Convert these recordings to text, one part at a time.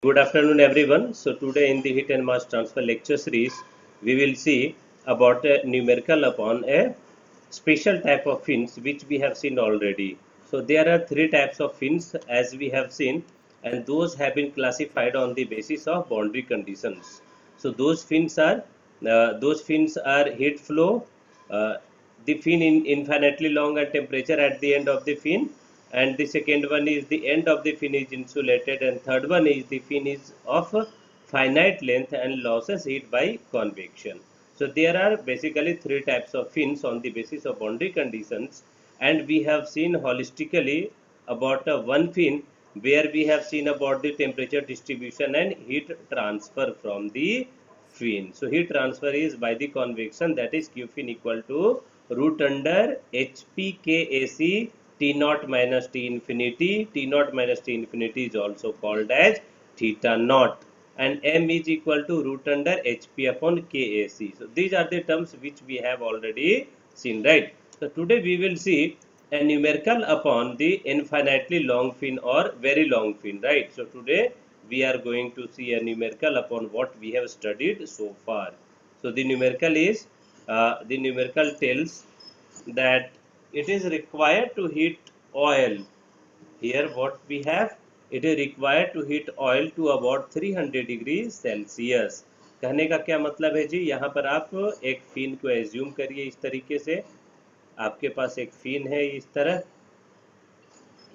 Good afternoon, everyone. So today in the heat and mass transfer lecture series, we will see about a numerical upon a special type of fins which we have seen already. So there are three types of fins as we have seen, and those have been classified on the basis of boundary conditions. So those fins are heat flow, uh, the fin in infinitely long and temperature at the end of the fin, and the second one is the end of the fin is insulated, and third one is the fin is of finite length and losses heat by convection. So there are basically three types of fins on the basis of boundary conditions, and we have seen holistically about one fin where we have seen about the temperature distribution and heat transfer from the fin. So heat transfer is by the convection, that is Q fin equal to root under HPKAC T naught minus T infinity. T naught minus T infinity is also called as theta naught, and M is equal to root under HP upon KAC. So these are the terms which we have already seen, right? So today we will see a numerical upon the infinitely long fin or very long fin, right? So today we are going to see a numerical upon what we have studied so far. So the numerical tells that it is required to heat oil. Here what we have, it is required to heat oil to about 300 degree Celsius. कहने का क्या मतलब है जी, यहाँ पर आप एक fin को एज्यूम करिए इस तरीके से. आपके पास एक फिन है इस तरह,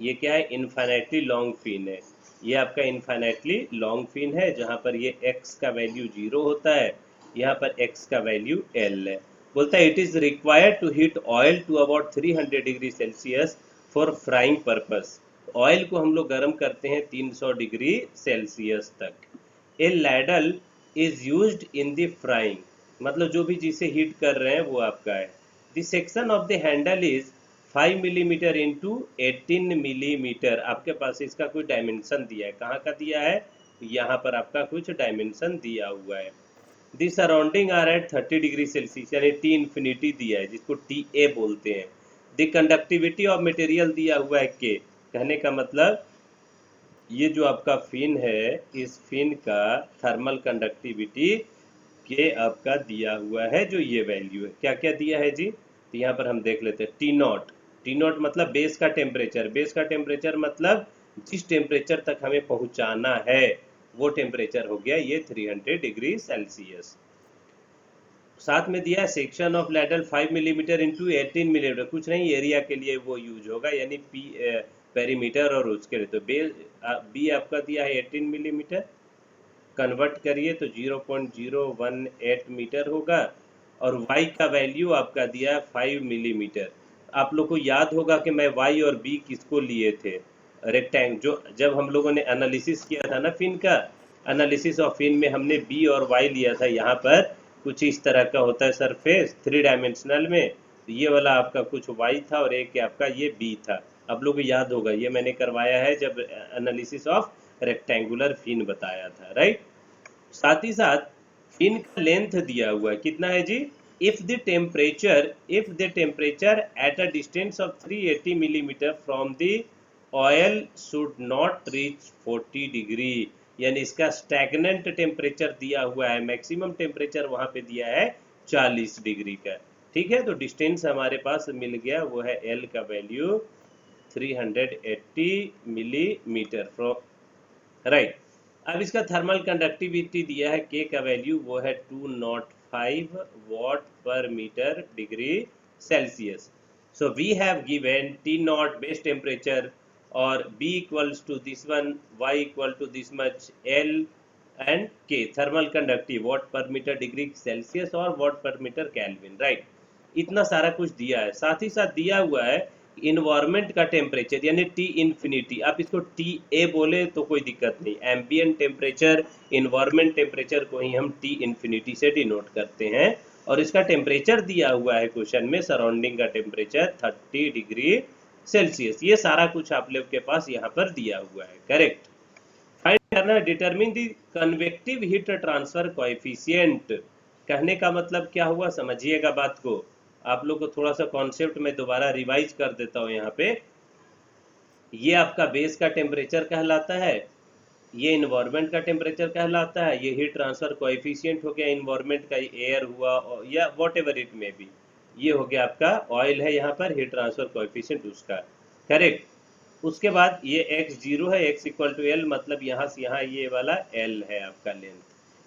ये क्या है, इन्फाइनाइटली लॉन्ग फिन है. ये आपका इन्फाइनाइटली लॉन्ग फिन है जहां पर ये x का वैल्यू 0 होता है, यहाँ पर x का वैल्यू L है. बोलता है it is required to heat oil to about 300 degree Celsius for frying purpose. Oil को हम लोग गर्म करते हैं 300 डिग्री सेल्सियस तक. A ladle is used in the frying, मतलब जो भी जिसे हीट कर रहे हैं वो आपका है. The section of the handle is 5 millimetre into 18 millimetre. आपके पास इसका कोई डायमेंशन दिया है, कहाँ का दिया है, यहाँ पर आपका कुछ डायमेंशन दिया हुआ है. The surrounding are at 30 degree Celsius, यानी टी इन्फिनिटी दिया है जिसको टी ए बोलते हैं. द कंडक्टिविटी ऑफ मटेरियल दिया हुआ है के. कहने का मतलब ये जो आपका फिन है, इस फिन का थर्मल कंडक्टिविटी के आपका दिया हुआ है, जो ये वैल्यू है. क्या क्या दिया है जी, तो यहाँ पर हम देख लेते हैं. टी नॉट, टी नॉट मतलब बेस का टेम्परेचर. बेस का टेम्परेचर मतलब जिस टेम्परेचर तक हमें पहुंचाना है वो टेम्परेचर हो गया ये 300 डिग्री सेल्सियस. साथ में दिया section of ladle 5 millimetre into 18 millimetre. कुछ नहीं, एरिया के लिए वो यूज होगा, यानी पी पेरीमीटर और उसके लिए. तो बी आपका दिया है 18 मिलीमीटर, कन्वर्ट करिए तो 0.018 मीटर होगा, और y का वैल्यू आपका दिया 5 मिलीमीटर. आप लोग को याद होगा कि मैं y और b किसको लिए थे, रेक्टेंगल. जो जब हम लोगों ने एनालिसिस किया था ना फिन का, एनालिसिस ऑफ फिन में हमने b और y लिया था. यहाँ पर कुछ इस तरह का होता है सरफेस 3 डायमेंशनल में, तो ये वाला आपका कुछ y था और एक आपका ये b था. आप लोग को याद होगा, ये मैंने करवाया है जब एनालिसिस ऑफ रेक्टेंगुलर फिन बताया था, राइट. साथ ही साथ फिन का लेंथ दिया हुआ है, कितना है जी, if the temperature at a distance of 380 millimetre from the oil should not reach 40 degree. यानी इसका स्टैग्नेंट टेम्परेचर दिया हुआ है, मैक्सिमम टेम्परेचर वहां पे दिया है 40 डिग्री का. ठीक है, तो डिस्टेंस हमारे पास मिल गया, वो है एल का वैल्यू 380 मिलीमीटर फ्रॉम, राइट. अब इसका थर्मल कंडक्टिविटी दिया है के का वैल्यू, वो है 205 watt per meter degree Celsius. So we have given T naught base temperature और b equals to this one, y equal to this much, l and k thermal conductive watt per meter degree Celsius और watt per meter Kelvin, right. इतना सारा कुछ दिया है. साथ ही साथ दिया हुआ है इन्वायरमेंट का टेम्परेचर, यानी टी इन्फिनिटी. आप इसको टी ए बोले तो कोई दिक्कत नहीं. एम्बियंट टेम्परेचर, इन्वायरमेंट टेम्परेचर को ही हम टी इन्फिनिटी से डिनोट करते हैं. और इसका टेम्परेचर दिया हुआ है क्वेश्चन में, सराउंडिंग का टेम्परेचर 30 डिग्री सेल्सियस. ये सारा कुछ आप लोग के पास यहाँ पर दिया हुआ है, करेक्ट. फाइंड करना, determine the convective heat transfer coefficient. कहने का मतलब क्या हुआ, समझिएगा बात को. आप लोग को थोड़ा सा कॉन्सेप्ट में दोबारा रिवाइज कर देता हूँ. यहाँ पे ये आपका बेस का टेम्परेचर कहलाता है, ये इन्वायरमेंट का टेम्परेचर कहलाता है, ये हीट ट्रांसफर कोएफिशिएंट हो गया इन्वायरमेंट का, एयर हुआ या what ever it may be, ये हो गया आपका ऑयल है यहाँ पर हीट ट्रांसफर कोएफिशिएंट उसका, करेक्ट। उसके बाद ये x जीरो है, x इक्वल टू एल, मतलब यहाँ से यहाँ ये वाला l है आपका लेंथ,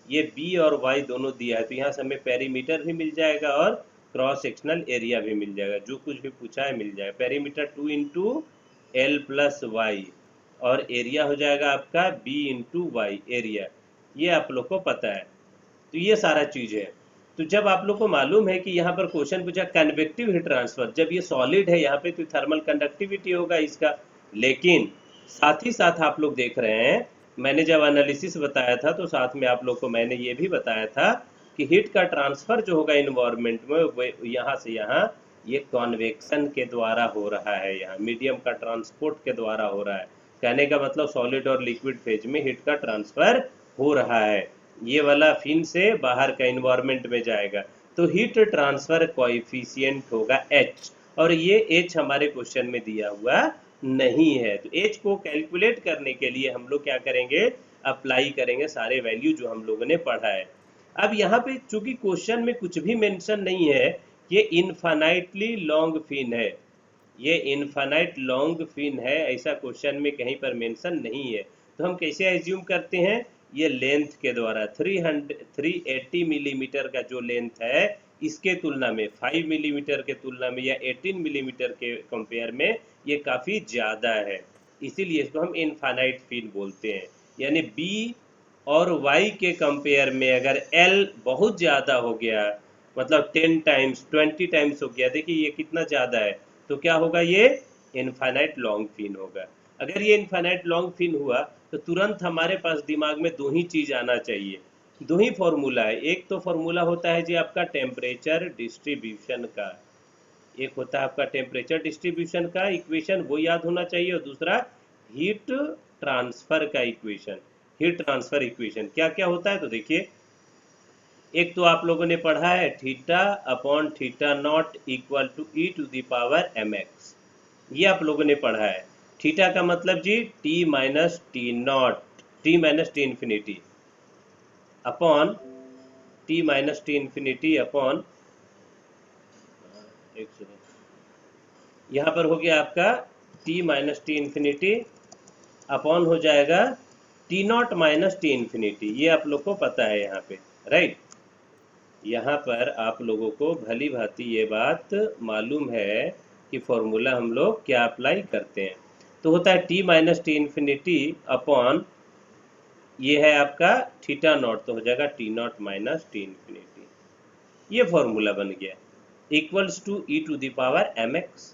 ये b और y दोनों दिया है, तो यहाँ से हमें पेरीमीटर भी मिल जाएगा और क्रॉस सेक्शनल एरिया भी मिल जाएगा, जो कुछ भी पूछा है मिल जाएगा। Perimeter 2 into L plus Y, और एरिया हो जाएगा आपका b इंटू वाई एरिया, ये आप लोग को पता है। तो ये सारा चीज है। तो जब आप लोग को मालूम है कि यहाँ पर क्वेश्चन पूछा कन्वेक्टिव हीट ट्रांसफर, जब ये सॉलिड है यहाँ पे तो थर्मल कंडक्टिविटी होगा इसका, लेकिन साथ ही साथ आप लोग देख रहे हैं, मैंने जब एनालिसिस बताया था तो साथ में आप लोग को मैंने ये भी बताया था कि हीट का ट्रांसफर जो होगा इन्वायरमेंट में वो यहाँ से यहाँ ये कॉन्वेक्शन के द्वारा हो रहा है, यहाँ मीडियम का ट्रांसपोर्ट के द्वारा हो रहा है। कहने का मतलब सॉलिड और लिक्विड फेज में हीट का ट्रांसफर हो रहा है, ये वाला फिन से बाहर का इन्वायरमेंट में जाएगा, तो हीट ट्रांसफर कोएफिशिएंट होगा h, और ये h हमारे क्वेश्चन में दिया हुआ नहीं है। तो h को कैलकुलेट करने के लिए हम लोग क्या करेंगे, अप्लाई करेंगे सारे वैल्यू जो हम लोगों ने पढ़ा है। अब यहाँ पे चूंकि क्वेश्चन में कुछ भी मेंशन नहीं है, ये इनफाइनाइटली लॉन्ग फिन है, ये इनफाइनाइट लॉन्ग फिन है, ऐसा क्वेश्चन में कहीं पर मेंशन नहीं है, तो हम कैसे एज्यूम करते हैं, ये लेंथ के द्वारा 380 मिलीमीटर का जो लेंथ है इसके तुलना में 5 मिलीमीटर के तुलना में या 18 मिलीमीटर के कंपेयर में ये काफ़ी ज़्यादा है, इसीलिए इसको हम इनफाइनाइट फिन बोलते हैं। यानी B और Y के कंपेयर में अगर L बहुत ज़्यादा हो गया, मतलब 10 टाइम्स 20 टाइम्स हो गया, देखिए ये कितना ज़्यादा है, तो क्या होगा, ये इनफाइनाइट लॉन्ग फिन होगा। अगर ये इनफाइनाइट लॉन्ग फिन हुआ तो तुरंत हमारे पास दिमाग में दो ही चीज आना चाहिए, दो ही फॉर्मूला है। एक तो फॉर्मूला होता है जी आपका टेम्परेचर डिस्ट्रीब्यूशन का, एक होता है आपका टेम्परेचर डिस्ट्रीब्यूशन का इक्वेशन, वो याद होना चाहिए, और दूसरा हीट ट्रांसफर का इक्वेशन। हीट ट्रांसफर इक्वेशन क्या क्या होता है, तो देखिए, एक तो आप लोगों ने पढ़ा है theta upon theta not equal to e to the power M X, ये आप लोगों ने पढ़ा है। थीटा का मतलब जी T minus T naught, T minus T infinity upon T minus T infinity upon, एक सेकेंड, यहाँ पर हो गया आपका T minus T infinity upon हो जाएगा T not minus T infinity, ये आप लोग को पता है यहाँ पे, राइट। यहाँ पर आप लोगों को भली भांति ये बात मालूम है कि फॉर्मूला हम लोग क्या अप्लाई करते हैं, तो होता है T minus T infinity upon, ये है आपका थीटा नॉट, तो हो जाएगा T not minus T infinity, ये फॉर्मूला बन गया, equals to e to the power M X.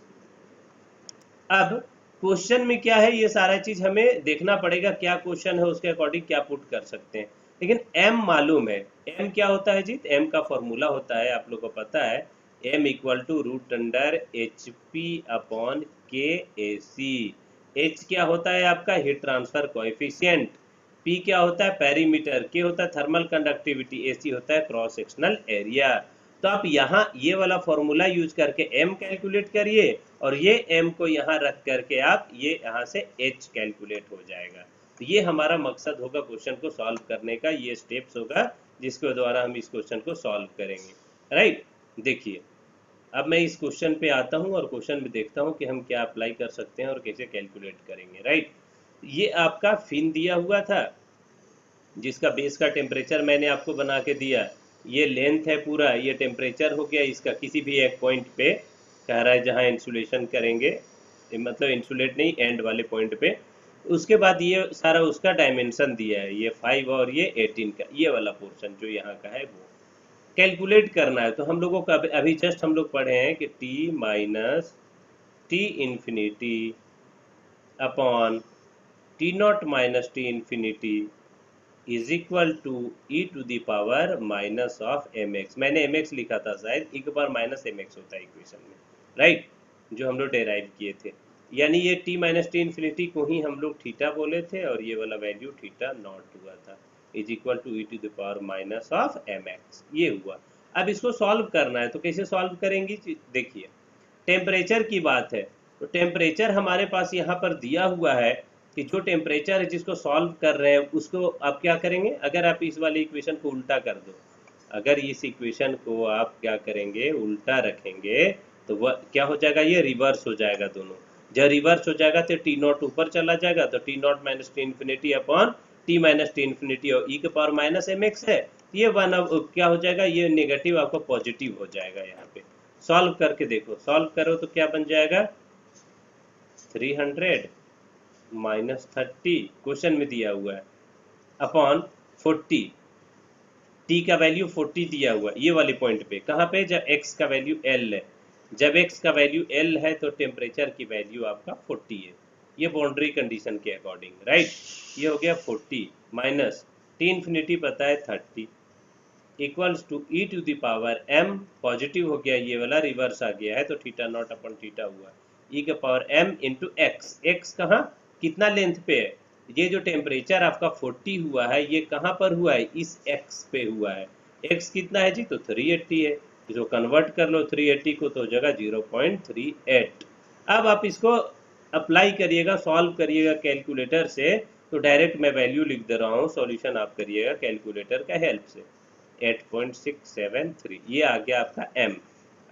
अब क्वेश्चन में क्या है, ये सारा चीज हमें देखना पड़ेगा, क्या क्वेश्चन है उसके अकॉर्डिंग क्या पुट कर सकते हैं, लेकिन m मालूम है। m क्या होता है जी, m का फॉर्मूला होता है, आप लोग को पता है, m equal to root under H P upon K A C. h क्या होता है आपका हीट ट्रांसफर कोएफिशिएंट, p क्या होता है पेरीमीटर, k होता है थर्मल कंडक्टिविटी, ac होता है क्रॉस सेक्शनल एरिया। तो आप यहाँ ये वाला फॉर्मूला यूज करके m कैलकुलेट करिए, और ये m को यहाँ रख करके आप ये यहाँ से h कैलकुलेट हो जाएगा। तो ये हमारा मकसद होगा क्वेश्चन को सॉल्व करने का, ये स्टेप्स होगा जिसके द्वारा हम इस क्वेश्चन को सॉल्व करेंगे, राइट। देखिए, अब मैं इस क्वेश्चन पे आता हूँ और क्वेश्चन में देखता हूँ कि हम क्या अप्लाई कर सकते हैं और कैसे कैलकुलेट करेंगे, राइट। ये आपका फिन दिया हुआ था जिसका बेस का टेम्परेचर मैंने आपको बना के दिया, ये लेंथ है पूरा, ये टेम्परेचर हो गया इसका, किसी भी एक पॉइंट पे कह रहा है जहाँ इंसुलेशन करेंगे, मतलब इंसुलेट नहीं एंड वाले पॉइंट पे। उसके बाद ये सारा उसका डायमेंशन दिया है, ये 5 और ये 18 का, ये वाला पोर्शन जो यहाँ का है वो कैलकुलेट करना है। तो हम लोगों का अभी जस्ट हम लोग पढ़े हैं कि T minus T infinity upon T not minus T infinity is equal to e to the power minus of M X. मैंने एम एक्स लिखा था शायद, एक बार माइनस एम एक्स होता है इक्वेशन में, राइट, जो हम लोग डेराइव किए थे। यानी ये टी माइनस टी इन्फिनिटी को ही हम लोग थीटा बोले थे, और ये वाला वैल्यू थीटा नॉट हुआ था, is equal to e to the power minus of M X, ये हुआ। अब इसको सॉल्व करना है, तो कैसे सॉल्व करेंगे, देखिए टेम्परेचर की बात है, तो टेम्परेचर हमारे पास यहाँ पर दिया हुआ है कि जो टेम्परेचर है जिसको सॉल्व कर रहे हैं उसको आप क्या करेंगे, अगर आप इस वाले इक्वेशन को उल्टा कर दो, अगर इस इक्वेशन को आप क्या करेंगे उल्टा रखेंगे तो वह क्या हो जाएगा, ये रिवर्स हो जाएगा दोनों। जब रिवर्स हो जाएगा तो टी नॉट ऊपर चला जाएगा, तो T not minus T infinity upon T minus T infinity और ई के पावर माइनस एम एक्स है, ये वन अब क्या हो जाएगा, ये नेगेटिव आपका पॉजिटिव हो जाएगा। यहाँ पे सॉल्व करके देखो, सॉल्व करो तो क्या बन जाएगा 300 माइनस 30 क्वेश्चन में दिया हुआ है अपॉन 40, टी का वैल्यू 40 दिया हुआ है ये वाले पॉइंट पे, कहाँ पे, जब एक्स का वैल्यू एल है, जब एक्स का वैल्यू एल है तो टेम्परेचर की वैल्यू आपका 40 है, ये बाउंड्री कंडीशन के अकॉर्डिंग, राइट। ये हो गया 40 माइनस टी इन्फिनिटी पता है 30 equals to e to the power M, positive हो गया ये वाला, रिवर्स आ गया है तो थीटा नॉट अपन थीटा हुआ, ई के power M into X, X कहाँ कितना लेंथ पे है, ये जो टेम्परेचर आपका 40 हुआ है ये कहाँ पर हुआ है, इस x पे हुआ है, x कितना है जी, तो 380 है, जो कन्वर्ट कर लो 380 को तो जगह 0.38। अब आप इसको अप्लाई करिएगा, सॉल्व करिएगा कैलकुलेटर से, तो डायरेक्ट मैं वैल्यू लिख दे रहा हूँ, सॉल्यूशन आप करिएगा कैलकुलेटर का हेल्प से, 8.673 ये आ गया आपका m।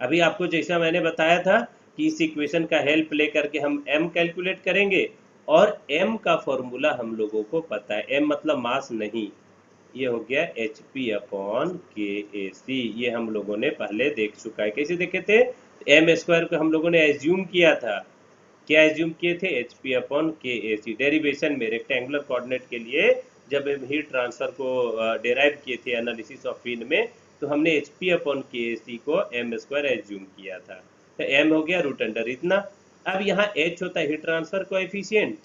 अभी आपको जैसा मैंने बताया था कि इस इक्वेशन का हेल्प लेकर के हम m कैलकुलेट करेंगे, और m का फॉर्मूला हम लोगों को पता है, m मतलब मास नहीं, ये हो गया hp अपॉन KAC, ये हम लोगों ने पहले देख चुका है। कैसे देखे थे, m स्क्वायर को हम लोगों ने एज्यूम किया था, क्या एज्यूम किए थे, hp अपॉन KAC, डेरिवेशन में रेक्टेंगुलर कोऑर्डिनेट के लिए जब हम हीट ट्रांसफर को डेराइव किए थे एनालिसिस ऑफ फील्ड में, तो हमने hp अपॉन KAC को m स्क्वायर एज्यूम किया था, तो m हो गया रूट अंडर इतना। अब यहाँ h होता है हीट ट्रांसफर कोएफिशिएंट,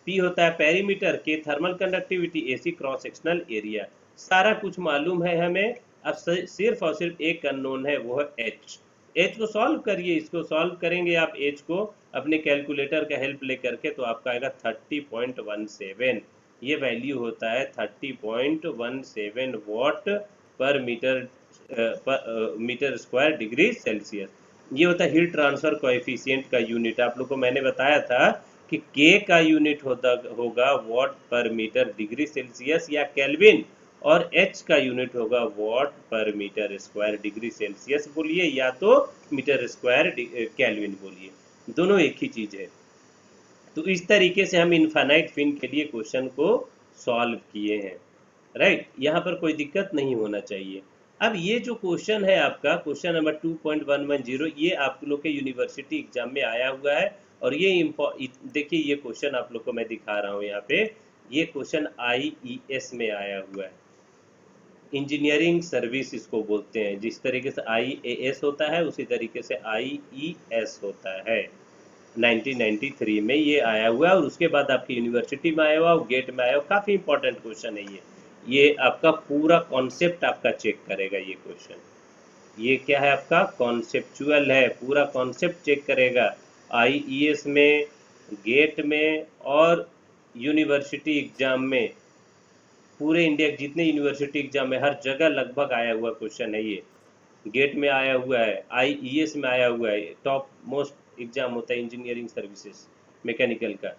p होता है perimeter, k thermal conductivity, ac cross sectional area, सारा कुछ मालूम है हमें। अब सिर्फ और सिर्फ एक अननोन है, वो है h। h को सॉल्व करिए, इसको सॉल्व करेंगे आप h को अपने कैलकुलेटर का हेल्प लेकर के, तो आपका आएगा 30.17, ये वैल्यू होता है 30.17 what per metre square degree Celsius. ये होता है हीट ट्रांसफर कोएफिशिएंट का यूनिट। आप लोग को मैंने बताया था कि K का यूनिट होगा what per meter degree Celsius या केल्विन, और H का यूनिट होगा what per metre square degree Celsius बोलिए, या तो मीटर स्क्वायर केल्विन बोलिए, दोनों एक ही चीज है। तो इस तरीके से हम इनफाइनाइट फिन के लिए क्वेश्चन को सॉल्व किए हैं, राइट। यहाँ पर कोई दिक्कत नहीं होना चाहिए। अब ये जो क्वेश्चन है आपका क्वेश्चन नंबर 2.110, ये आप लोग के यूनिवर्सिटी एग्जाम में आया हुआ है, और ये देखिए ये क्वेश्चन आप लोग को मैं दिखा रहा हूँ यहाँ पे, ये क्वेश्चन IES में आया हुआ है, इंजीनियरिंग सर्विस इसको बोलते हैं, जिस तरीके से IAS होता है उसी तरीके से IES होता है। 1993 में ये आया हुआ है, और उसके बाद आपकी यूनिवर्सिटी में आया हुआ, गेट में आया हुआ, काफ़ी इंपॉर्टेंट क्वेश्चन है ये आपका पूरा कॉन्सेप्ट आपका चेक करेगा ये क्वेश्चन। ये क्या है आपका कॉन्सेप्चुअल है, पूरा कॉन्सेप्ट चेक करेगा, IES में, गेट में और यूनिवर्सिटी एग्जाम में, पूरे इंडिया के जितने यूनिवर्सिटी एग्जाम में हर जगह लगभग आया हुआ क्वेश्चन है ये। गेट में आया हुआ है, IES में आया हुआ है, टॉप मोस्ट एग्जाम होता है इंजीनियरिंग सर्विसेज मैकेनिकल का,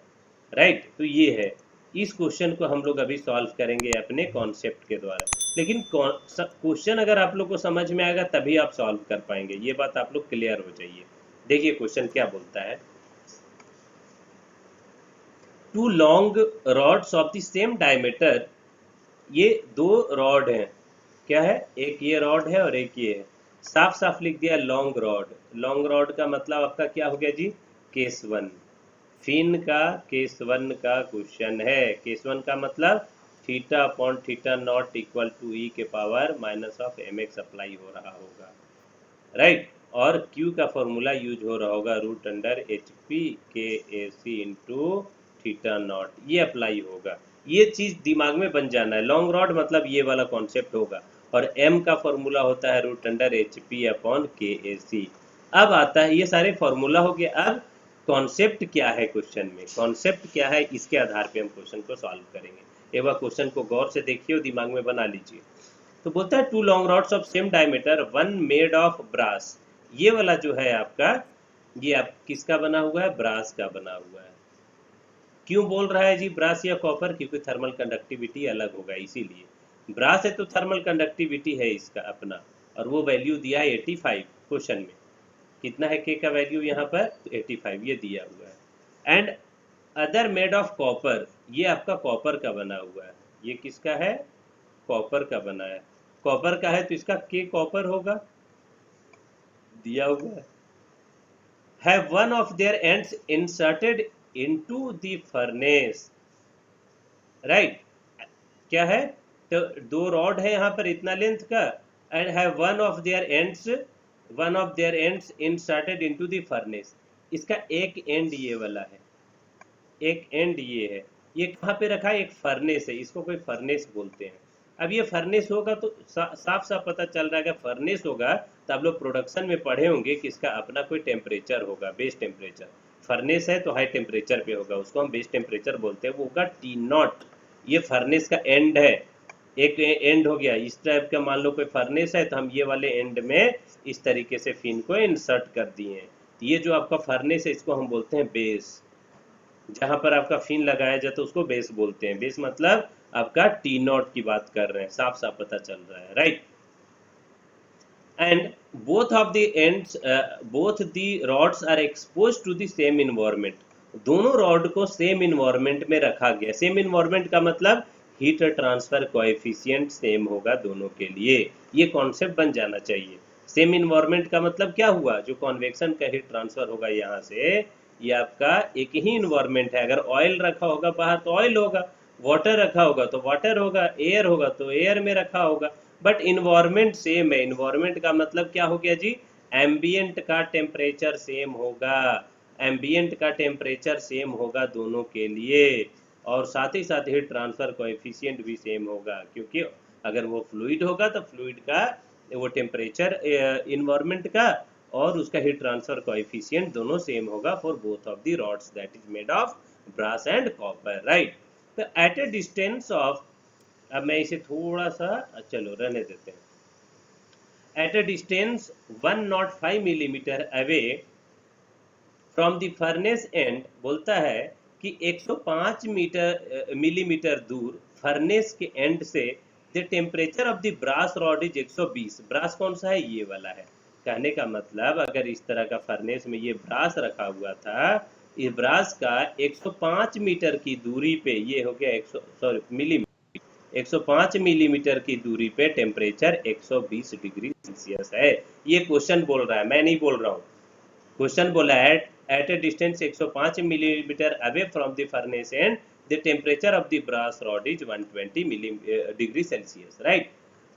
राइट। तो ये है, इस क्वेश्चन को हम लोग अभी सॉल्व करेंगे अपने कॉन्सेप्ट के द्वारा, लेकिन क्वेश्चन अगर आप लोग को समझ में आएगा तभी आप सॉल्व कर पाएंगे, ये बात आप लोग क्लियर हो जाइए। देखिए क्वेश्चन क्या बोलता है, two long rods of the same diameter, ये दो रॉड हैं, क्या है, एक ये रॉड है और एक ये है, साफ साफ लिख दिया लॉन्ग रॉड। लॉन्ग रॉड का मतलब आपका क्या हो गया जी, केस 1, फिन का केस 1 का क्वेश्चन है। केस 1 का मतलब theta upon theta not equal to E के power minus of mx apply हो रहा होगा, राइट। और Q का फॉर्मूला यूज हो रहा होगा root under HP KAC into theta naught, ये अप्लाई होगा। ये चीज दिमाग में बन जाना है, लॉन्ग रॉड मतलब ये वाला कॉन्सेप्ट होगा, और M का फॉर्मूला होता है root under HP upon KAC। अब आता है, ये सारे फॉर्मूला हो गए, अब कॉन्सेप्ट क्या है क्वेश्चन में, कॉन्सेप्ट क्या है, इसके आधार पे हम क्वेश्चन को सॉल्व करेंगे। एक बार क्वेश्चन को गौर से देखिए और दिमाग में बना लीजिए। तो बोलता है two long rods of same diameter, one made of brass, ये वाला जो है आपका, ये आप किसका बना हुआ है, ब्रास का बना हुआ है, क्यों बोल रहा है जी ब्रास या कॉपर? क्योंकि थर्मल कंडक्टिविटी अलग होगा, इसीलिए ब्रास है तो थर्मल कंडक्टिविटी है इसका अपना, और वो वैल्यू दिया है 85 क्वेश्चन में। कितना है के का वैल्यू यहाँ पर? 85 ये दिया हुआ है। And other made of copper, ये आपका कॉपर का बना हुआ है। ये किसका है? कॉपर का बना है। कॉपर का है तो इसका के कॉपर होगा, दिया हुआ है। Have one of their ends inserted into the furnace, right? क्या है? तो दो रॉड है यहाँ पर इतना लेंथ का, and have one of their ends inserted into the furnace. इसका एक एंड ये वाला है, एक एंड ये है। ये कहाँ पे रखा है? एक फर्नेस है, इसको कोई फर्नेस बोलते हैं। अब ये फर्नेस होगा तो साफ साफ पता चल रहा है कि फर्नेस होगा तो आप लोग प्रोडक्शन में पढ़े होंगे कि इसका अपना कोई टेम्परेचर होगा, बेस टेम्परेचर। फर्नेस है तो हाई टेम्परेचर पे होगा, उसको हम बेस टेम्परेचर बोलते हैं, वो होगा T0। ये फर्नेस का एंड है, एक एंड हो गया इस टाइप का। मान लो कोई फर्नेस है तो हम ये वाले एंड में इस तरीके से फिन को इंसर्ट कर दिए हैं। ये जो आपका फर्नेस है इसको हम बोलते हैं बेस। जहां पर आपका फिन लगाया जाता है उसको बेस बोलते हैं। बेस मतलब आपका T0 की बात कर रहे हैं, साफ साफ पता चल रहा है, right. And both of the ends, both the rods are expose to the same environment. दोनों रॉड को सेम इन्वायरमेंट में रखा गया। सेम इन्वायरमेंट का मतलब हीट ट्रांसफर कोएफिशिएंट सेम होगा दोनों के लिए। ये कॉन्सेप्ट बन जाना चाहिए। सेम इन्वायरमेंट का मतलब क्या हुआ? जो कॉन्वेक्शन का हीट ट्रांसफर होगा यहाँ से, ये आपका एक ही इन्वायरमेंट है। अगर ऑयल रखा होगा बाहर तो ऑयल होगा, वाटर रखा होगा तो वाटर होगा, एयर होगा तो एयर में रखा होगा, बट इन्वायरमेंट सेम है। इन्वायरमेंट का मतलब क्या हो गया जी? एम्बियंट का टेम्परेचर सेम होगा, एम्बियंट का टेम्परेचर सेम होगा दोनों के लिए, और साथ ही साथ हीट ट्रांसफर कोएफिशिएंट भी सेम होगा, क्योंकि अगर वो फ्लूइड होगा तो फ्लूइड का वो टेम्परेचर इन्वायरमेंट का और उसका हीट ट्रांसफर कोएफिशिएंट दोनों सेम होगा for both of the rods that is made of brass and copper, right. तो एट ए डिस्टेंस ऑफ, अब मैं इसे थोड़ा सा चलो रहने देते हैं। At a distance 105 millimeter away from the furnace end, बोलता है कि 105 मिलीमीटर दूर फर्नेस के एंड से the temperature of the brass rod is 120। Brass कौन सा है? ये वाला है। कहने का मतलब अगर इस तरह का फर्नेस में ये ब्रास रखा हुआ था, इस ब्रास का 105 मीटर की दूरी पे, ये हो गया 105 मिलीमीटर की दूरी पे टेम्परेचर 120 डिग्री सेल्सियस है। ये क्वेश्चन बोल रहा है, मैं नहीं बोल रहा हूँ। क्वेश्चन बोला है at a distance 105 millimeter away from the furnace end the temperature of the brass rod is 120 degree Celsius, right.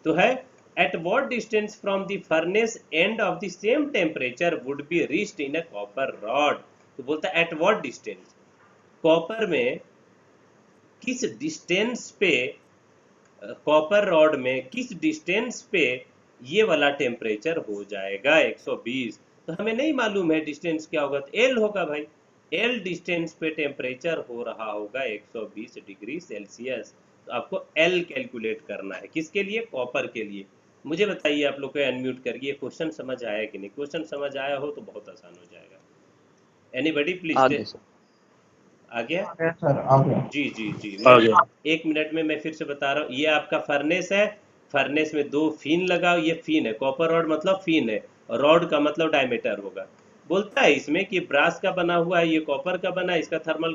तो है at what distance from the furnace end of the same temperature would be reached in a copper rod. तो बोलता है at what distance, copper में किस distance पे, copper rod में किस डिस्टेंस पे ये वाला टेम्परेचर हो जाएगा 120। तो हमें नहीं मालूम है डिस्टेंस क्या होगा, तो एल होगा भाई। एल डिस्टेंस पे टेम्परेचर हो रहा होगा 120 डिग्री सेल्सियस। तो आपको एल कैलकुलेट करना है, किसके लिए? कॉपर के लिए। मुझे बताइए आप लोग को अनम्यूट करके, क्वेश्चन समझ आया कि नहीं? क्वेश्चन समझ आया हो तो बहुत आसान हो जाएगा। Anybody please? आ गया? सर आ गया। जी जी जी, मैं 1 मिनट में मैं फिर से बता रहा हूँ। ये आपका फर्नेस है, फर्नेस में दो फिन लगाओ, ये फिन है, कॉपर रॉड मतलब फिन है, और रॉड का मतलब डायमीटर होगा। बोलता है इसमें कि ब्रास का बना हुआ है, ये कॉपर का बना है, इसका थर्मल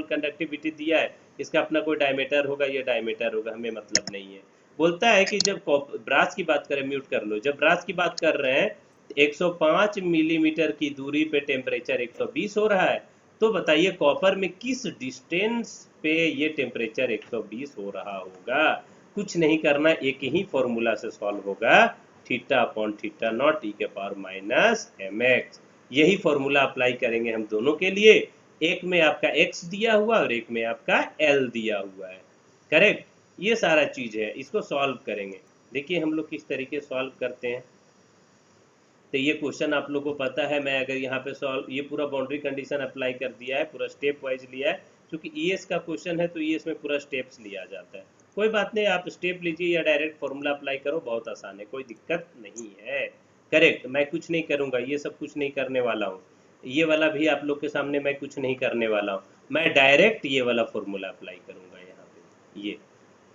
कंडक्टिविटी दिया है, इसका अपना कोई डायमीटर होगा, ये डायमीटर होगा, हमें मतलब नहीं है। बोलता है कि जब ब्रास की बात करें, म्यूट कर लो, जब ब्रास की बात कर रहे हैं 105 मिलीमीटर की दूरी पे टेम्परेचर 120 हो रहा है, तो बताइए कॉपर में किस डिस्टेंस पे ये टेम्परेचर 120 हो रहा होगा? कुछ नहीं करना, एक ही फॉर्मूला से सॉल्व होगा, थीटा अपॉन थीटा नॉट ई के पावर माइनस mx। यही फॉर्मूला अप्लाई करेंगे हम दोनों के लिए। एक में आपका x दिया हुआ और एक में आपका l दिया हुआ है, करेक्ट। ये सारा चीज है, इसको सॉल्व करेंगे। देखिए हम लोग किस तरीके सॉल्व करते हैं। तो ये क्वेश्चन आप लोगों को पता है, मैं अगर यहाँ पे सॉल्व, ये पूरा बाउंड्री कंडीशन अप्लाई कर दिया है, पूरा स्टेप वाइज लिया है, क्योंकि ईएस का क्वेश्चन है तो ईएस में पूरा स्टेप्स लिया जाता है। कोई बात नहीं, आप स्टेप लीजिए या डायरेक्ट फॉर्मूला अप्लाई करो, बहुत आसान है, कोई दिक्कत नहीं है, करेक्ट। मैं कुछ नहीं करूँगा, ये सब कुछ नहीं करने वाला हूँ, ये वाला भी आप लोग के सामने मैं कुछ नहीं करने वाला हूँ। मैं डायरेक्ट ये वाला फॉर्मूला अप्लाई करूंगा यहाँ पे, ये,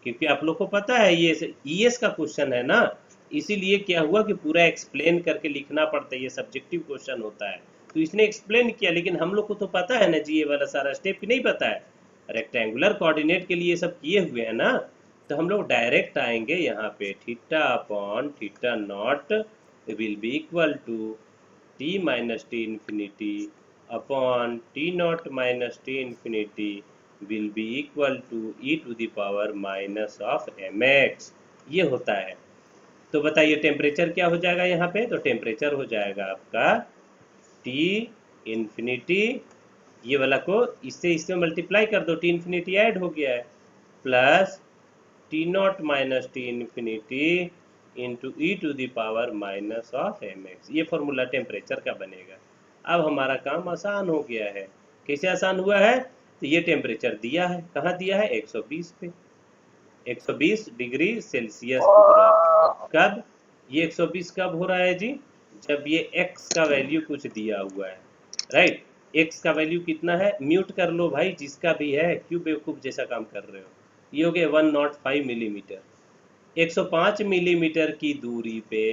क्योंकि आप लोग को पता है ये ईएस का क्वेश्चन है ना, इसीलिए क्या हुआ कि पूरा एक्सप्लेन करके लिखना पड़ता है, ये सब्जेक्टिव क्वेश्चन होता है, तो इसने एक्सप्लेन किया, लेकिन हम लोग को तो पता है ना जी, ये वाला सारा स्टेप नहीं पता है, रेक्टेंगुलर कोऑर्डिनेट के लिए सब किए हुए हैं ना, तो हम लोग डायरेक्ट आएंगे यहाँ पे, theta upon theta naught will be equal to T minus T infinity upon T not minus T infinity will be equal to e to the power minus of M X, ये होता है। तो बताइए temperature क्या हो जाएगा यहाँ पे, तो टेम्परेचर हो जाएगा आपका टी इन्फिनिटी, ये वाला को इससे इससे मल्टीप्लाई कर दो, टी इन्फिनिटी ऐड हो गया है, plus T not minus T infinity into e to the power minus of M X, ये फॉर्मूला टेम्परेचर का बनेगा। अब हमारा काम आसान हो गया है। कैसे आसान हुआ है, तो ये टेम्परेचर दिया है, कहाँ दिया है, 120 पे, 120 डिग्री सेल्सियस हो रहा है। कब ये 120 कब हो रहा है जी, जब ये x का वैल्यू कुछ दिया हुआ है, राइट, x का वैल्यू कितना है, म्यूट कर लो भाई जिसका भी है, क्यों बेवकूफ जैसा काम कर रहे हो, ये हो गया 105 मिलीमीटर, 105 मिलीमीटर की दूरी पे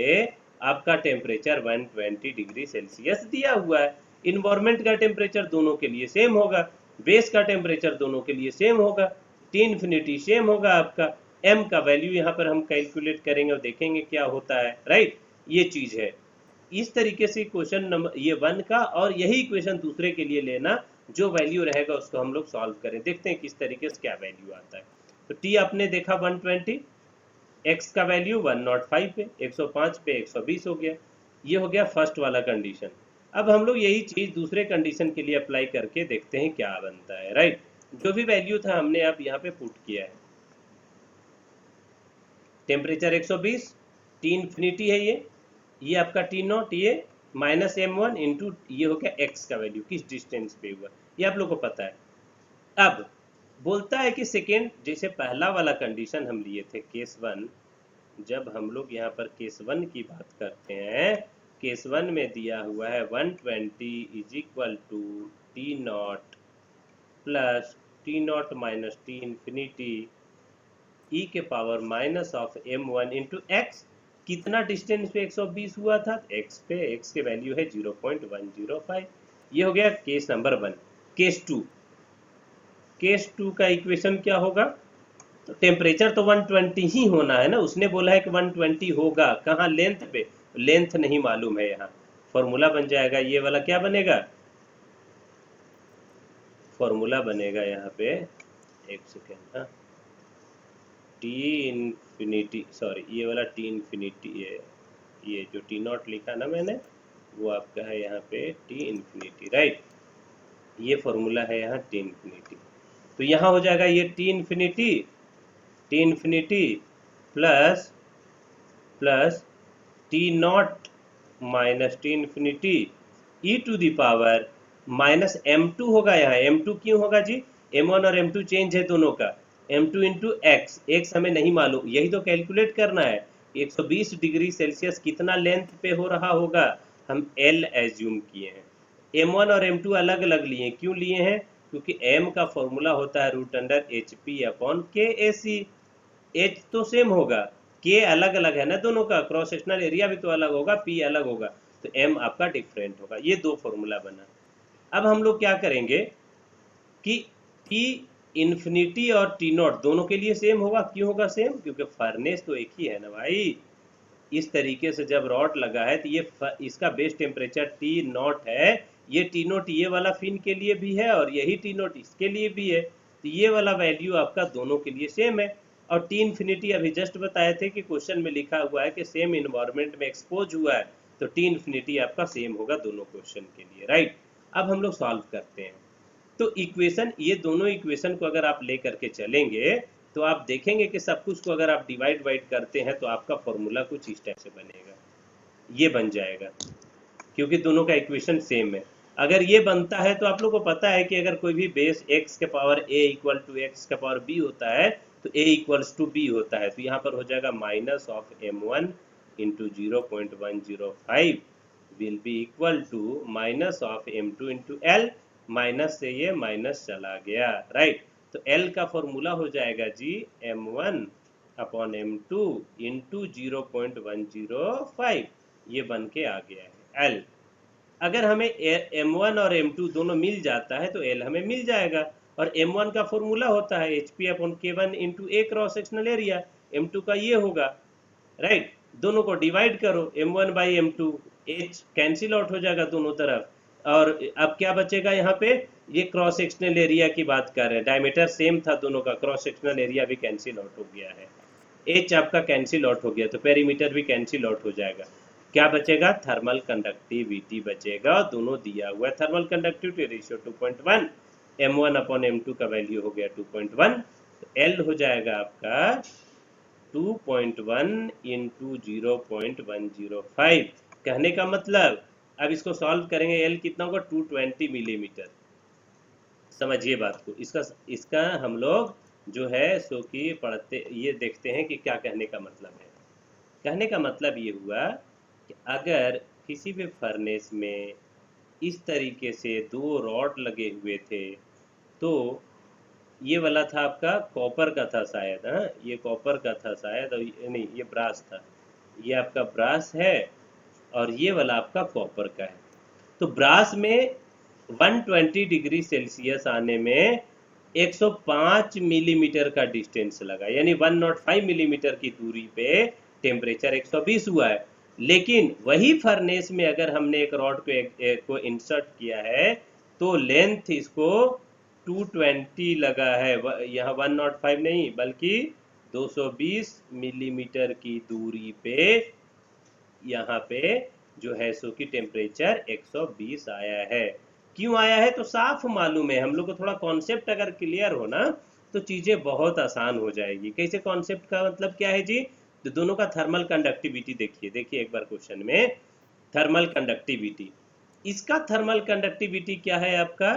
आपका टेम्परेचर 120 डिग्री सेल्सियस दिया हुआ है। इन्वायरमेंट का टेम्परेचर दोनों के लिए सेम होगा, बेस का टेम्परेचर दोनों के लिए सेम होगा, टी इन्फिनिटी सेम होगा आपका, एम का वैल्यू यहाँ पर हम कैलकुलेट करेंगे और देखेंगे क्या होता है, राइट, ये चीज है। इस तरीके से क्वेश्चन नंबर ये 1 का, और यही इक्वेशन दूसरे के लिए लेना, जो वैल्यू रहेगा उसको हम लोग सॉल्व करें, देखते हैं किस तरीके से क्या वैल्यू आता है। तो टी आपने देखा 120, x का वैल्यू 105 पे, 105 पे 120 हो गया, ये हो गया फर्स्ट वाला कंडीशन। अब हम लोग यही चीज दूसरे कंडीशन के लिए अप्लाई करके देखते हैं क्या बनता है, राइट, जो भी वैल्यू था हमने अब यहाँ पे पुट किया है, टेम्परेचर 120, टी इन्फिनिटी है ये आपका टी नॉट, ये माइनस m1 इंटू ये हो गया x का वैल्यू किस डिस्टेंस पे हुआ, ये आप लोग को पता है। अब बोलता है कि सेकेंड, जैसे पहला वाला कंडीशन हम लिए थे केस 1, जब हम लोग यहाँ पर केस 1 की बात करते हैं, केस 1 में दिया हुआ है 120 is equal to T not plus T not minus T infinity E के power minus of m1 into X, कितना डिस्टेंस पे 120 हुआ था, x पे, x के वैल्यू है 0.105, ये हो गया केस नंबर 1। केस 2, केस 2 का इक्वेशन क्या होगा, तो टेम्परेचर तो 120 ही होना है ना, उसने बोला है कि 120 होगा, कहाँ, लेंथ पे, लेंथ नहीं मालूम है, यहाँ फॉर्मूला बन जाएगा, ये वाला क्या बनेगा, फॉर्मूला बनेगा यहाँ पे, एक सेकेंड, हाँ, टी इन्फिनिटी, सॉरी ये वाला टी इन्फिनिटी, ये जो टी नॉट लिखा ना मैंने, वो आपका है यहाँ पे टी इन्फिनिटी, राइट, ये फॉर्मूला है यहाँ टी इन्फिनिटी। तो यहाँ हो जाएगा ये T infinity plus plus T not minus T infinity e to the power minus m2 होगा, यहाँ m2 क्यों होगा जी, m1 और m2 चेंज है दोनों का, m2 इंटू एक्स, एक्स हमें नहीं मालूम, यही तो कैलकुलेट करना है, 120 डिग्री सेल्सियस कितना लेंथ पे हो रहा होगा, हम l एज्यूम किए हैं, m1 और m2 अलग अलग लिए, क्यों लिए हैं, क्योंकि m का फॉर्मूला होता है root under H P upon K A C, H तो सेम होगा, के अलग अलग है ना दोनों का, क्रॉस सेक्शनल एरिया भी तो अलग होगा, पी अलग होगा, तो एम आपका डिफरेंट होगा, ये दो फॉर्मूला बना। अब हम लोग क्या करेंगे कि टी इन्फिनिटी और टी नॉट दोनों के लिए सेम होगा, क्यों होगा सेम, क्योंकि फर्नेस तो एक ही है ना भाई, इस तरीके से जब रॉड लगा है तो ये इसका बेस टेम्परेचर टी नॉट है, ये टी नॉट ये वाला फिन के लिए भी है और यही टी नॉट इसके लिए भी है, तो ये वाला वैल्यू आपका दोनों के लिए सेम है। और टी इन्फिनिटी अभी जस्ट बताए थे कि क्वेश्चन में लिखा हुआ है कि सेम इन्वायरमेंट में एक्सपोज हुआ है, तो टी इन्फिनिटी आपका सेम होगा दोनों क्वेश्चन के लिए, राइट। अब हम लोग सॉल्व करते हैं, तो इक्वेशन, ये दोनों इक्वेशन को अगर आप लेकर के चलेंगे तो आप देखेंगे कि सब कुछ को अगर आप डिवाइड वाइड करते हैं तो आपका फॉर्मूला कुछ इस टाइप से बनेगा, ये बन जाएगा, क्योंकि दोनों का इक्वेशन सेम है। अगर ये बनता है तो आप लोग को पता है कि अगर कोई भी बेस x के power a equal to X के पावर b होता है तो a इक्वल्स टू b होता है, तो यहाँ पर हो जाएगा minus of m1 into 0.105 will be equal to minus of m2 into L, minus से ये माइनस चला गया, राइट। तो L का फॉर्मूला हो जाएगा जी m1 अपॉन m2 इंटू 0.105, ये बन के आ गया है L। अगर हमें m1 और m2 दोनों मिल जाता है तो L हमें मिल जाएगा, और m1 का फॉर्मूला होता है HP अपॉन K1 इंटू ए क्रॉस सेक्शनल एरिया, m2 का ये होगा, राइट। दोनों को डिवाइड करो, m1 by m2, h cancel out हो जाएगा दोनों तरफ, और अब क्या बचेगा यहाँ पे, ये क्रॉस सेक्शनल एरिया की बात कर रहे हैं, डायमीटर सेम था दोनों का, क्रॉस सेक्शनल एरिया भी कैंसिल आउट हो गया है, h आपका कैंसिल आउट हो गया तो पेरीमीटर भी कैंसिल आउट हो जाएगा, क्या बचेगा, थर्मल कंडक्टिविटी बचेगा, दोनों दिया हुआ है। Thermal conductivity ratio 2.1, m1 upon m2 का वैल्यू हो गया 2.1, तो L हो जाएगा आपका 2.1 इंटू 0.105। कहने का मतलब, अब इसको सॉल्व करेंगे, L कितना होगा, 220 मिलीमीटर। समझिए बात को, इसका इसका हम लोग जो है सो कि पढ़ते ये देखते हैं कि क्या कहने का मतलब है। कहने का मतलब ये हुआ कि अगर किसी भी फर्नेस में इस तरीके से दो रॉड लगे हुए थे, तो ये वाला था आपका कॉपर का था शायद, हाँ ये कॉपर का था शायद, और नहीं ये ब्रास था, ये आपका ब्रास है और ये वाला आपका कॉपर का है। तो ब्रास में 120 डिग्री सेल्सियस आने में 105 मिलीमीटर का डिस्टेंस लगा, यानी 105 मिलीमीटर की दूरी पे टेम्परेचर 120 हुआ है। लेकिन वही फर्नेस में अगर हमने एक रॉड को इंसर्ट किया है तो लेंथ इसको 220 लगा है, यहाँ 105 नहीं बल्कि 220 मिलीमीटर की दूरी पे यहाँ पे जो है सो कि टेम्परेचर 120 आया है। क्यों आया है तो साफ मालूम है, हम लोग को थोड़ा कॉन्सेप्ट अगर क्लियर हो ना तो चीजें बहुत आसान हो जाएगी। कैसे कॉन्सेप्ट का मतलब क्या है जी, तो दोनों का थर्मल कंडक्टिविटी देखिए, देखिए एक बार क्वेश्चन में थर्मल कंडक्टिविटी, इसका थर्मल कंडक्टिविटी क्या है आपका,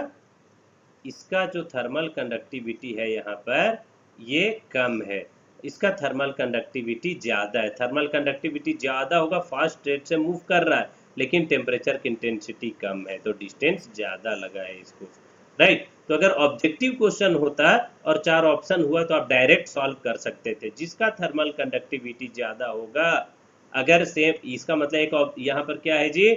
इसका जो थर्मल कंडक्टिविटी है यहाँ पर ये कम है, इसका थर्मल कंडक्टिविटी ज़्यादा है। थर्मल कंडक्टिविटी ज़्यादा होगा, फास्ट रेट से मूव कर रहा है, लेकिन टेम्परेचर की इंटेंसिटी कम है तो डिस्टेंस ज़्यादा लगा है इसको, राइट। तो अगर ऑब्जेक्टिव क्वेश्चन होता और 4 ऑप्शन हुआ तो आप डायरेक्ट सॉल्व कर सकते थे, जिसका थर्मल कंडक्टिविटी ज़्यादा होगा, अगर सेम, इसका मतलब एक यहाँ पर क्या है जी,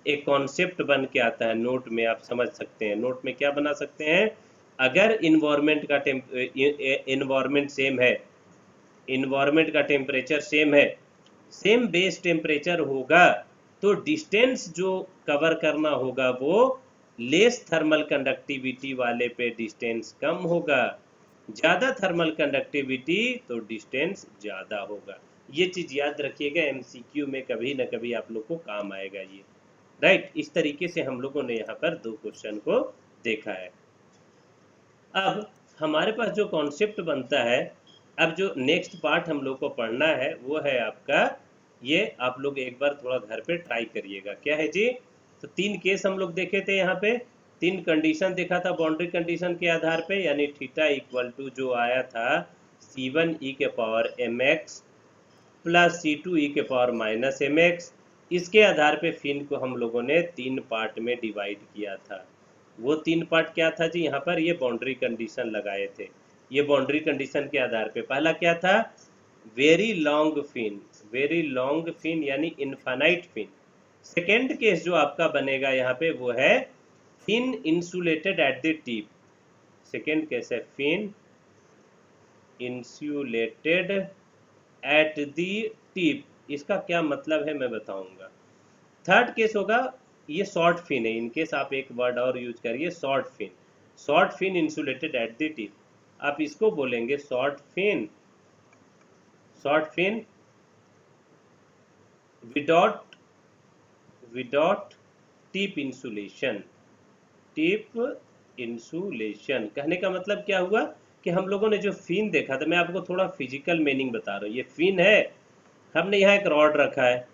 एक कॉन्सेप्ट बन के आता है नोट में, आप समझ सकते हैं नोट में क्या बना सकते हैं, अगर इन्वायरमेंट का इन्वायरमेंट सेम है, इन्वायरमेंट का टेम्परेचर सेम है, सेम बेस टेम्परेचर होगा, तो डिस्टेंस जो कवर करना होगा वो लेस थर्मल कंडक्टिविटी वाले पे डिस्टेंस कम होगा, ज़्यादा थर्मल कंडक्टिविटी तो डिस्टेंस ज़्यादा होगा। ये चीज़ याद रखिएगा, एमसीक्यू में कभी ना कभी आप लोग को काम आएगा ये, राइट। इस तरीके से हम लोगों ने यहाँ पर 2 क्वेश्चन को देखा है। अब हमारे पास जो कॉन्सेप्ट बनता है, अब जो नेक्स्ट पार्ट हम लोग को पढ़ना है वो है आपका, ये आप लोग एक बार थोड़ा घर पे ट्राई करिएगा, क्या है जी, तो 3 केस हम लोग देखे थे यहाँ पे, 3 कंडीशन देखा था बाउंड्री कंडीशन के आधार पे, यानी थीटा इक्वल टू जो आया था C1 e के power mx plus C2 e के पावर माइनस mx, इसके आधार पे फिन को हम लोगों ने 3 पार्ट में डिवाइड किया था। वो 3 पार्ट क्या था जी, यहाँ पर ये बाउंड्री कंडीशन लगाए थे। ये बाउंड्री कंडीशन के आधार पे पहला क्या था, very long fin, very long fin यानी इनफाइनाइट फिन। सेकेंड केस जो आपका बनेगा यहाँ पे वो है fin insulated at the tip, second case है fin insulated at the tip, इसका क्या मतलब है मैं बताऊंगा। थर्ड केस होगा ये शॉर्ट फिन है, इनकेस आप एक वर्ड और यूज करिए short fin, short fin insulated at the tip, आप इसको बोलेंगे short fin, short fin without without tip insulation, tip insulation. कहने का मतलब क्या हुआ कि हम लोगों ने जो फिन देखा था, मैं आपको थोड़ा फिजिकल मीनिंग बता रहा हूँ, ये फिन है, हमने यहाँ एक रॉड रखा है,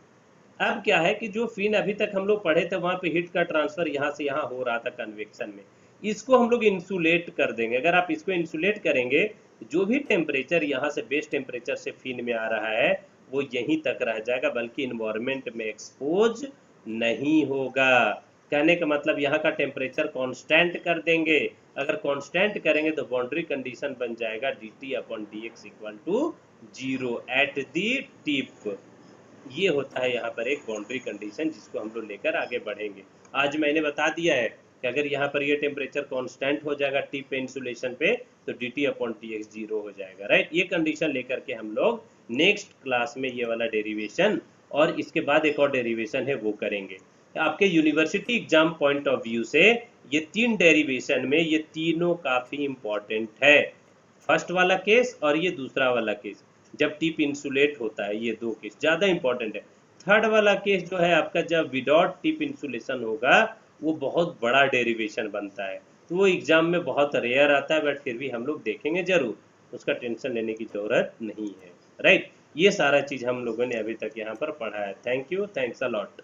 अब क्या है कि जो फिन अभी तक हम लोग पढ़े थे वहां पे हीट का ट्रांसफर यहाँ से यहाँ हो रहा था कन्वेक्शन में, इसको हम लोग इंसुलेट कर देंगे। अगर आप इसको इंसुलेट करेंगे, जो भी टेम्परेचर यहाँ से बेस टेम्परेचर से फिन में आ रहा है वो यहीं तक रह जाएगा, बल्कि इन्वायरमेंट में एक्सपोज नहीं होगा। कहने का मतलब यहाँ का टेम्परेचर कांस्टेंट कर देंगे। अगर कांस्टेंट करेंगे तो बाउंड्री कंडीशन बन जाएगा dt upon dx equal to 0 at the tip. ये होता है यहाँ पर एक बाउंड्री कंडीशन जिसको हम लोग लेकर आगे बढ़ेंगे। आज मैंने बता दिया है कि अगर यहाँ पर ये टेम्परेचर कांस्टेंट हो जाएगा टिप पे इंसुलेशन पे तो dt अपॉन dx 0 हो जाएगा, राइट। ये कंडीशन लेकर के हम लोग नेक्स्ट क्लास में ये वाला डेरिवेशन और इसके बाद एक और डेरिवेशन है वो करेंगे। आपके university exam point of view से ये 3 डेरिवेशन में ये तीनों काफी इंपॉर्टेंट है। फर्स्ट वाला केस और ये दूसरा वाला केस, जब टिप इंसुलेट होता है, ये 2 केस ज़्यादा इंपॉर्टेंट है। थर्ड वाला केस जो है आपका जब विदाउट टिप इंसुलेशन होगा वो बहुत बड़ा डेरिवेशन बनता है, तो वो एग्जाम में बहुत रेयर आता है, बट फिर भी हम लोग देखेंगे जरूर, उसका टेंशन लेने की जरूरत नहीं है, राइट। ये सारा चीज़ हम लोगों ने अभी तक यहाँ पर पढ़ा है। Thank you, thanks a lot.